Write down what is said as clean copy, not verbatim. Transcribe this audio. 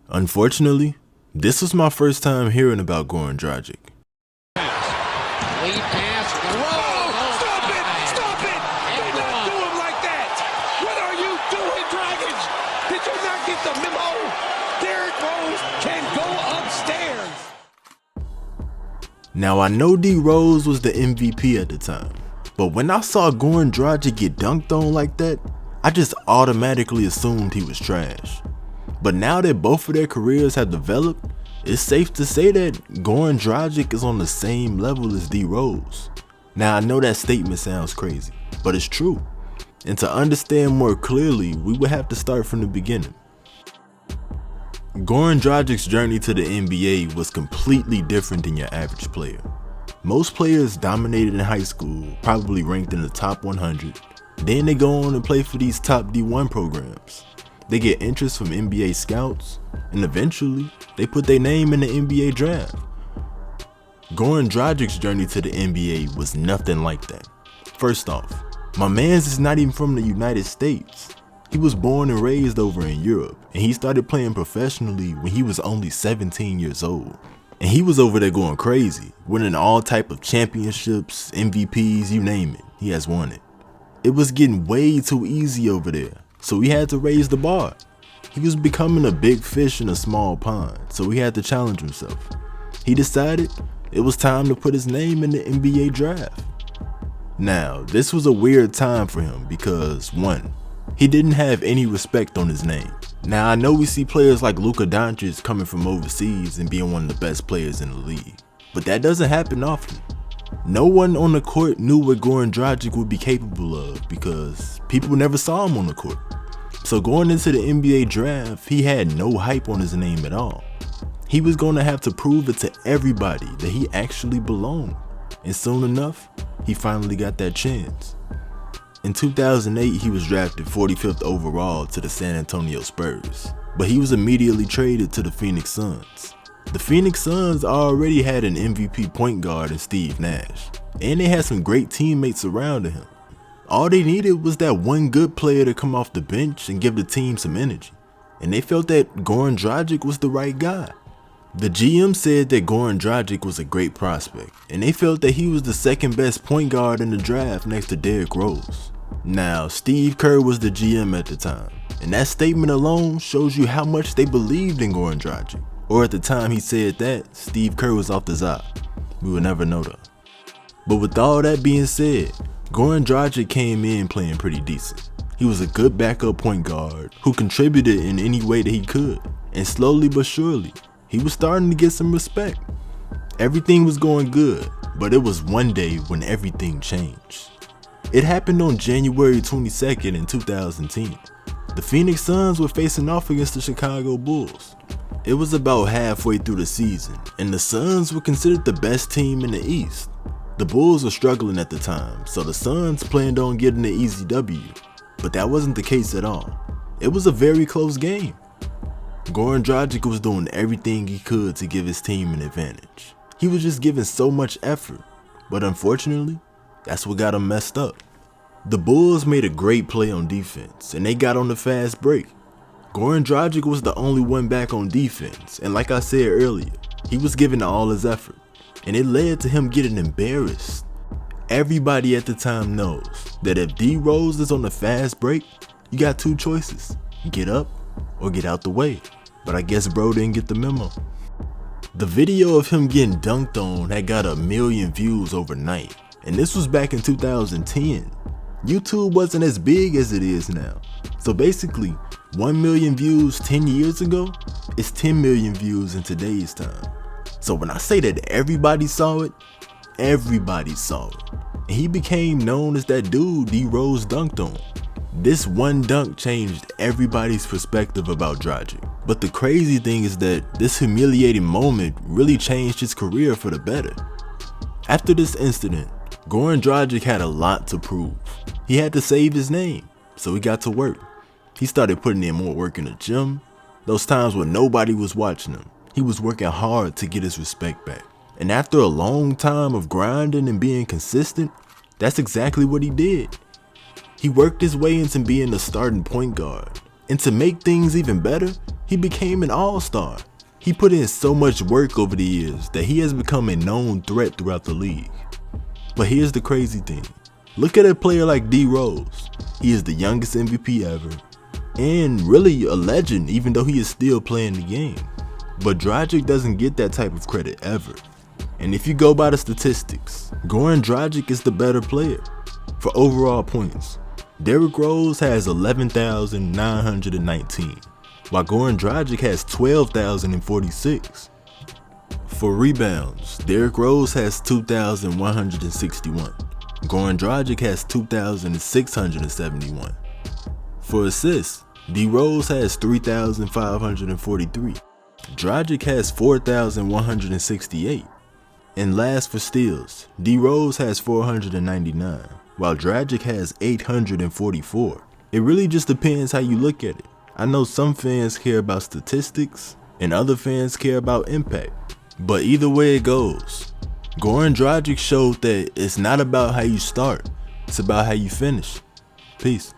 Unfortunately, this was my first time hearing about Goran Dragic. Lead pass, Rose. Stop it! Stop it! Do not do him like that! What are you doing, Dragic? Did you not get the memo? Derrick Rose can go upstairs. Now I know D Rose was the MVP at the time, but when I saw Goran Dragic get dunked on like that, I just automatically assumed he was trash. But now that both of their careers have developed, it's safe to say that Goran Dragic is on the same level as D Rose. Now I know that statement sounds crazy, but it's true. And to understand more clearly, we would have to start from the beginning. Goran Dragic's journey to the NBA was completely different than your average player. Most players dominated in high school, probably ranked in the top 100. Then they go on and play for these top D1 programs. They get interest from NBA scouts, and eventually, they put their name in the NBA draft. Goran Dragic's journey to the NBA was nothing like that. First off, my man's is not even from the United States. He was born and raised over in Europe, and he started playing professionally when he was only 17 years old. And he was over there going crazy, winning all type of championships, MVPs, you name it, he has won it. It was getting way too easy over there, so he had to raise the bar. He was becoming a big fish in a small pond, so he had to challenge himself. He decided it was time to put his name in the NBA draft. Now, this was a weird time for him because, one, he didn't have any respect on his name. Now, I know we see players like Luka Doncic coming from overseas and being one of the best players in the league, but that doesn't happen often. No one on the court knew what Goran Dragic would be capable of because people never saw him on the court. So going into the NBA draft, he had no hype on his name at all. He was going to have to prove it to everybody that he actually belonged. And soon enough, he finally got that chance. In 2008, he was drafted 45th overall to the San Antonio Spurs, but he was immediately traded to the Phoenix Suns. The Phoenix Suns already had an MVP point guard in Steve Nash, and they had some great teammates surrounding him. All they needed was that one good player to come off the bench and give the team some energy, and they felt that Goran Dragic was the right guy. The GM said that Goran Dragic was a great prospect, and they felt that he was the second best point guard in the draft next to Derrick Rose. Now, Steve Kerr was the GM at the time, and that statement alone shows you how much they believed in Goran Dragic. Or at the time he said that, Steve Kerr was off the zop. We would never know though. But with all that being said, Goran Dragic came in playing pretty decent. He was a good backup point guard who contributed in any way that he could. And slowly but surely, he was starting to get some respect. Everything was going good, but it was one day when everything changed. It happened on January 22nd in 2010. The Phoenix Suns were facing off against the Chicago Bulls. It was about halfway through the season, and the Suns were considered the best team in the East. The Bulls were struggling at the time, so the Suns planned on getting the easy W, but that wasn't the case at all. It was a very close game. Goran Dragic was doing everything he could to give his team an advantage. He was just giving so much effort, but unfortunately, that's what got him messed up. The Bulls made a great play on defense, and they got on the fast break. Goran Dragic was the only one back on defense, and like I said earlier, he was giving all his effort, and it led to him getting embarrassed. Everybody at the time knows that if D Rose is on the fast break, you got two choices, get up or get out the way, but I guess bro didn't get the memo. The video of him getting dunked on had got 1 million views overnight, and this was back in 2010. YouTube wasn't as big as it is now, so basically 1 million views 10 years ago is 10 million views in today's time. So when I say that everybody saw it, everybody saw it. And he became known as that dude D Rose dunked on. This one dunk changed everybody's perspective about Dragic. But the crazy thing is that this humiliating moment really changed his career for the better. After this incident, Goran Dragic had a lot to prove. He had to save his name, so he got to work. He started putting in more work in the gym. Those times when nobody was watching him, he was working hard to get his respect back. And after a long time of grinding and being consistent, that's exactly what he did. He worked his way into being a starting point guard. And to make things even better, He became an all-star. He put in so much work over the years that he has become a known threat throughout the league. But here's the crazy thing. Look at a player like D Rose. He is the youngest MVP ever, and really a legend even though he is still playing the game. But Dragic doesn't get that type of credit ever. And if you go by the statistics, Goran Dragic is the better player. For overall points, Derrick Rose has 11,919, while Goran Dragic has 12,046. For rebounds, Derrick Rose has 2,161. Goran Dragic has 2,671. For assists, D Rose has 3,543. Dragic has 4,168. And last for steals, D Rose has 499, while Dragic has 844. It really just depends how you look at it. I know some fans care about statistics and other fans care about impact, but either way it goes, Goran Dragic showed that it's not about how you start, it's about how you finish. Peace.